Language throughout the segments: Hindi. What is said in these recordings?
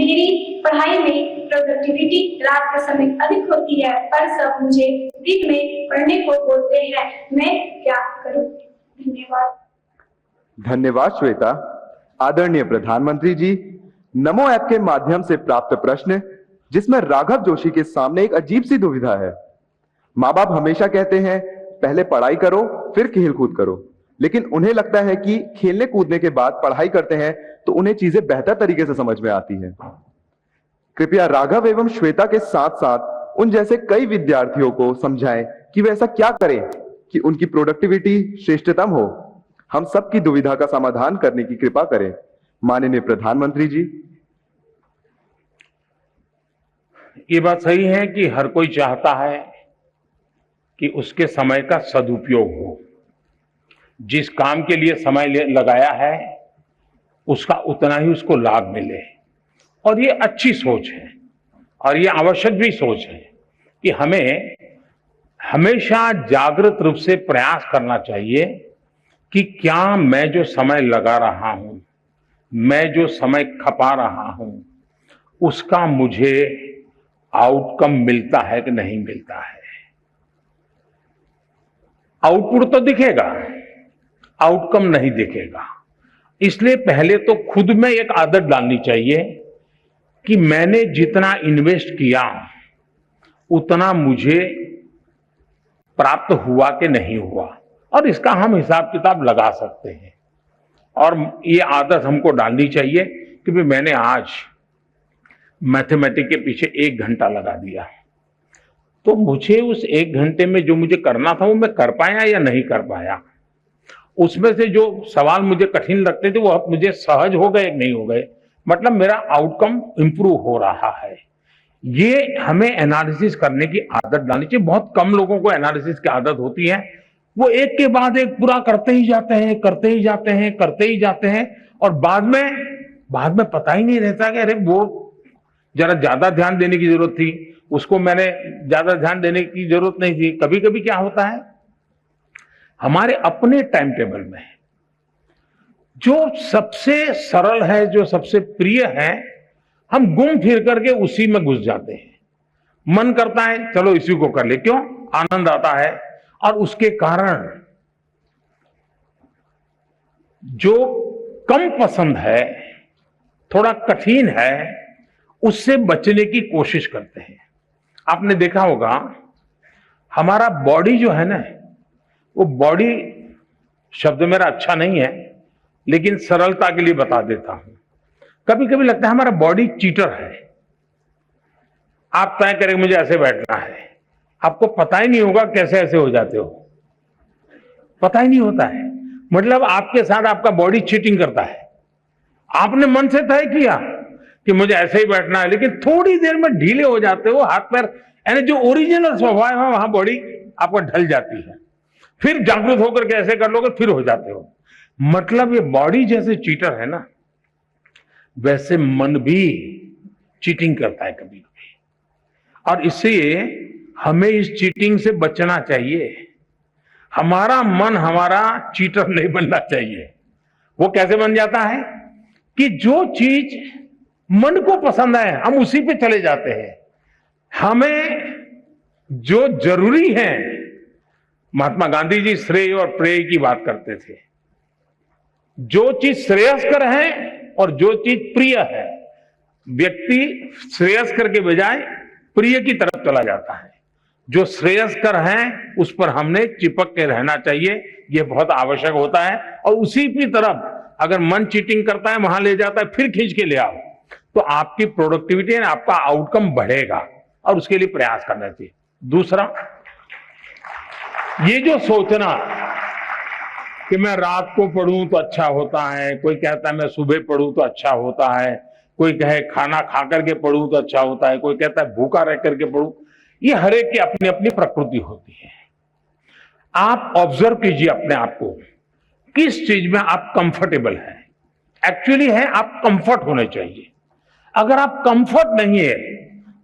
मेरी पढ़ाई में प्रोडक्टिविटी रात का समय अधिक होती है, पर सब मुझे दिन में पढ़ने को बोलते हैं। मैं क्या करूं? धन्यवाद। धन्यवाद श्वेता। आदरणीय प्रधानमंत्री जी, नमो ऐप के माध्यम से प्राप्त प्रश्न जिसमें राघव जोशी के सामने एक अजीब सी दुविधा है। माँ बाप हमेशा कहते हैं पहले पढ़ाई करो फिर खेल कूद करो, लेकिन उन्हें लगता है कि खेलने कूदने के बाद पढ़ाई करते हैं तो उन्हें चीजें बेहतर तरीके से समझ में आती हैं। कृपया राघव एवं श्वेता के साथ साथ उन जैसे कई विद्यार्थियों को समझाएं कि वे ऐसा क्या करें कि उनकी प्रोडक्टिविटी श्रेष्ठतम हो। हम सबकी दुविधा का समाधान करने की कृपा करें। माननीय प्रधानमंत्री जी। ये बात सही है कि हर कोई चाहता है कि उसके समय का सदुपयोग हो, जिस काम के लिए समय लगाया है उसका उतना ही उसको लाभ मिले, और ये अच्छी सोच है और ये आवश्यक भी सोच है कि हमें हमेशा जागृत रूप से प्रयास करना चाहिए कि क्या मैं जो समय लगा रहा हूं, मैं जो समय खपा रहा हूं, उसका मुझे आउटकम मिलता है कि नहीं मिलता है। आउटपुट तो दिखेगा, आउटकम नहीं दिखेगा। इसलिए पहले तो खुद में एक आदत डालनी चाहिए कि मैंने जितना इन्वेस्ट किया उतना मुझे प्राप्त हुआ कि नहीं हुआ, और इसका हम हिसाब किताब लगा सकते हैं। और ये आदत हमको डालनी चाहिए कि भाई मैंने आज मैथमेटिक्स के पीछे 1 घंटा लगा दिया, तो मुझे उस 1 घंटे में जो मुझे करना था वो मैं कर पाया या नहीं कर पाया। उसमें से जो सवाल मुझे कठिन लगते थे वो अब मुझे सहज हो गए कि नहीं हो गए, मतलब मेरा आउटकम इंप्रूव हो रहा है। ये हमें एनालिसिस करने की आदत डालनी चाहिए। बहुत कम लोगों को एनालिसिस की आदत होती है, वो एक के बाद एक पूरा करते ही जाते हैं, करते ही जाते हैं, करते ही जाते हैं, और बाद में पता ही नहीं रहता कि अरे वो जरा ज्यादा ध्यान देने की जरूरत थी, उसको मैंने ज्यादा ध्यान देने की जरूरत नहीं थी। कभी कभी क्या होता है, हमारे अपने टाइम टेबल में जो सबसे सरल है, जो सबसे प्रिय है, हम घूम फिर करके उसी में घुस जाते हैं। मन करता है चलो इसी को कर ले, क्यों, आनंद आता है, और उसके कारण जो कम पसंद है, थोड़ा कठिन है, उससे बचने की कोशिश करते हैं। आपने देखा होगा हमारा बॉडी जो है ना, वो बॉडी शब्द मेरा अच्छा नहीं है लेकिन सरलता के लिए बता देता हूं। कभी कभी लगता है हमारा बॉडी चीटर है। आप तय करें मुझे ऐसे बैठना है, आपको पता ही नहीं होगा कैसे ऐसे हो जाते हो, पता ही नहीं होता है। मतलब आपके साथ आपका बॉडी चीटिंग करता है। आपने मन से तय किया कि मुझे ऐसे ही बैठना है, लेकिन थोड़ी देर में ढीले हो जाते हो, हाथ पैर, यानी जो ओरिजिनल स्वभाव है वहां बॉडी आपको ढल जाती है। फिर जागरूक होकर के ऐसे कर लोगे, फिर हो जाते हो। मतलब ये बॉडी जैसे चीटर है ना, वैसे मन भी चीटिंग करता है कभी कभी, और इसलिए हमें इस चीटिंग से बचना चाहिए। हमारा मन हमारा चीटर नहीं बनना चाहिए। वो कैसे बन जाता है कि जो चीज मन को पसंद है हम उसी पे चले जाते हैं। हमें जो जरूरी है, महात्मा गांधी जी श्रेय और प्रेय की बात करते थे। जो चीज श्रेयस्कर है और जो चीज प्रिय है, व्यक्ति श्रेयस्कर के बजाय प्रिय की तरफ चला जाता है। जो श्रेयस्कर है उस पर हमने चिपक के रहना चाहिए, यह बहुत आवश्यक होता है। और उसी की तरफ अगर मन चीटिंग करता है वहां ले जाता है, फिर खींच के ले आओ, तो आपकी प्रोडक्टिविटी है, आपका आउटकम बढ़ेगा, और उसके लिए प्रयास करना चाहिए। दूसरा, ये जो सोचना कि मैं रात को पढ़ूं तो अच्छा होता है, कोई कहता है मैं सुबह पढ़ूं तो अच्छा होता है, कोई कहे खाना खा करके पढ़ूं तो अच्छा होता है, कोई कहता है भूखा रह करके पढ़ूं, ये हर एक की अपनी अपनी प्रकृति होती है। आप ऑब्जर्व कीजिए अपने आप को, किस चीज में आप कंफर्टेबल हैं। एक्चुअली है आप कंफर्ट होने चाहिए। अगर आप कंफर्ट नहीं है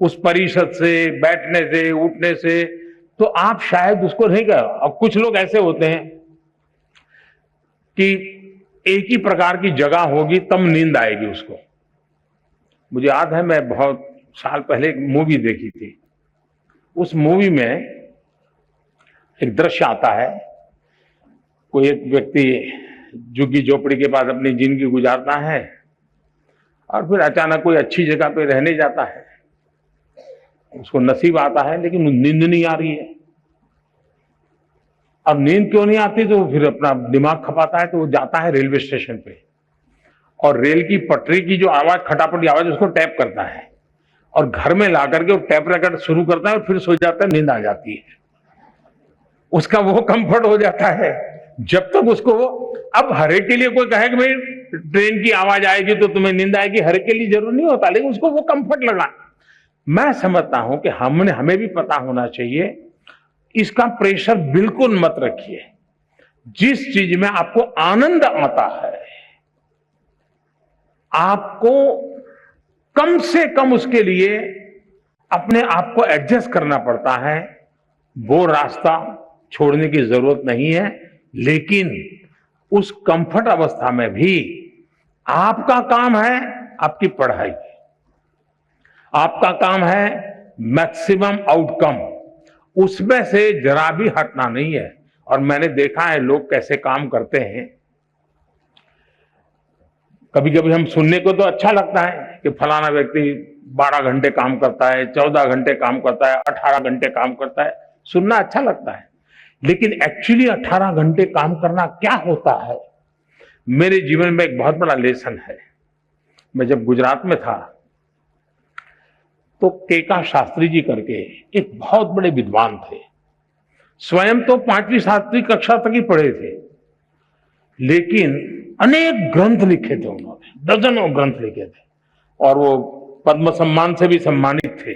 उस परिषद से, बैठने से, उठने से, तो आप शायद उसको नहीं कर। अब कुछ लोग ऐसे होते हैं कि एक ही प्रकार की जगह होगी तब नींद आएगी उसको, मुझे याद है, मैं बहुत साल पहले एक मूवी देखी थी। उस मूवी में एक दृश्य आता है, कोई एक व्यक्ति झुग्गी झोपड़ी के पास अपनी जिंदगी गुजारता है और फिर अचानक कोई अच्छी जगह पे रहने जाता है। उसको नसीब आता है, लेकिन नींद नहीं आ रही है। अब नींद क्यों नहीं आती, तो फिर अपना दिमाग खपाता है, तो वो जाता है रेलवे स्टेशन पे और रेल की पटरी की जो आवाज, खटापटी आवाज, उसको टैप करता है और घर में ला करके वो टैप रिकॉर्ड शुरू करता है और फिर सो जाता है, नींद आ जाती है। उसका वो कंफर्ट हो जाता है जब तक उसको वो, अब हर एक के लिए कोई कहे कि भाई ट्रेन की आवाज आएगी तो तुम्हें नींद आएगी, हर एक के लिए जरूर नहीं होता, लेकिन उसको वो कंफर्ट लगा। मैं समझता हूं कि हमें भी पता होना चाहिए, इसका प्रेशर बिल्कुल मत रखिए। जिस चीज में आपको आनंद आता है, आपको कम से कम उसके लिए अपने आप को एडजस्ट करना पड़ता है, वो रास्ता छोड़ने की जरूरत नहीं है। लेकिन उस कंफर्ट अवस्था में भी आपका काम है आपकी पढ़ाई, आपका काम है मैक्सिमम आउटकम, उसमें से जरा भी हटना नहीं है। और मैंने देखा है लोग कैसे काम करते हैं। कभी कभी हम सुनने को तो अच्छा लगता है कि फलाना व्यक्ति 12 घंटे काम करता है, 14 घंटे काम करता है, 18 घंटे काम करता है, सुनना अच्छा लगता है। लेकिन एक्चुअली 18 घंटे काम करना क्या होता है, मेरे जीवन में एक बहुत बड़ा लेसन है। मैं जब गुजरात में था तो केका शास्त्री जी करके एक बहुत बड़े विद्वान थे। स्वयं तो 5वीं 7वीं कक्षा तक ही पढ़े थे, लेकिन अनेक ग्रंथ लिखे थे उन्होंने, दर्जनों ग्रंथ लिखे थे और वो पद्म सम्मान से भी सम्मानित थे।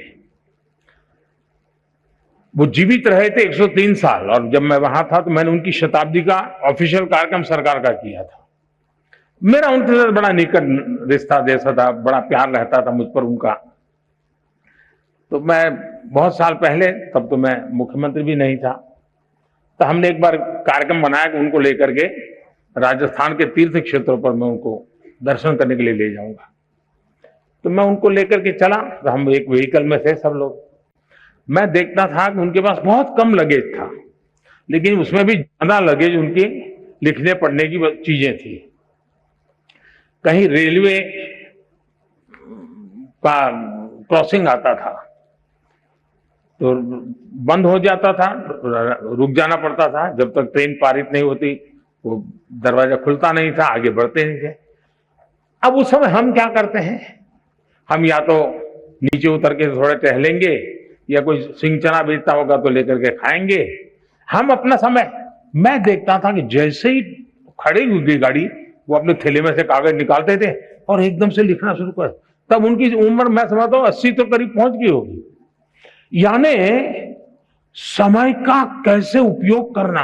वो जीवित रहे थे 103 साल, और जब मैं वहां था तो मैंने उनकी शताब्दी का ऑफिशियल कार्यक्रम सरकार का किया था। मेरा उनके साथ बड़ा निकट रिश्ता जैसा था, बड़ा प्यार रहता था मुझ पर उनका। तो मैं बहुत साल पहले, तब तो मैं मुख्यमंत्री भी नहीं था, तो हमने एक बार कार्यक्रम बनाया कि उनको लेकर के राजस्थान के तीर्थ क्षेत्रों पर मैं उनको दर्शन करने के लिए ले जाऊंगा। तो मैं उनको लेकर के चला, तो हम एक व्हीकल में थे सब लोग। मैं देखता था कि उनके पास बहुत कम लगेज था, लेकिन उसमें भी ज्यादा लगेज उनकी लिखने पढ़ने की चीजें थी। कहीं रेलवे का क्रॉसिंग आता था तो बंद हो जाता था, रुक जाना पड़ता था जब तक ट्रेन पारित नहीं होती, वो दरवाजा खुलता नहीं था, आगे बढ़ते नहीं थे। अब उस समय हम क्या करते हैं, हम या तो नीचे उतर के थोड़े टहलेंगे या कोई सिंह चना बेचता होगा तो लेकर के खाएंगे। हम अपना समय, मैं देखता था कि जैसे ही खड़ी हुई गई गाड़ी, वो अपने थैले में से कागज निकालते थे और एकदम से लिखना शुरू कर। तब उनकी उम्र मैं समझता हूं 80 तो करीब पहुंच गई होगी। यानी समय का कैसे उपयोग करना,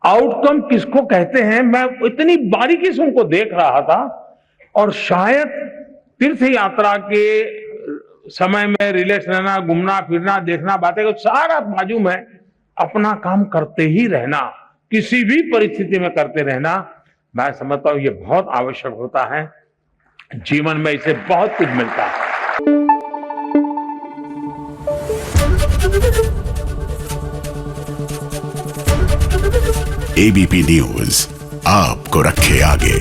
आउटकम किसको कहते हैं, मैं इतनी बारीकी से उनको देख रहा था। और शायद तीर्थ यात्रा के समय में रिलैक्स रहना, घूमना फिरना, देखना, बातें को सारा बाजू में अपना काम करते ही रहना, किसी भी परिस्थिति में करते रहना, मैं समझता हूं ये बहुत आवश्यक होता है। जीवन में इसे बहुत कुछ मिलता है। एबीपी न्यूज आपको रखे आगे।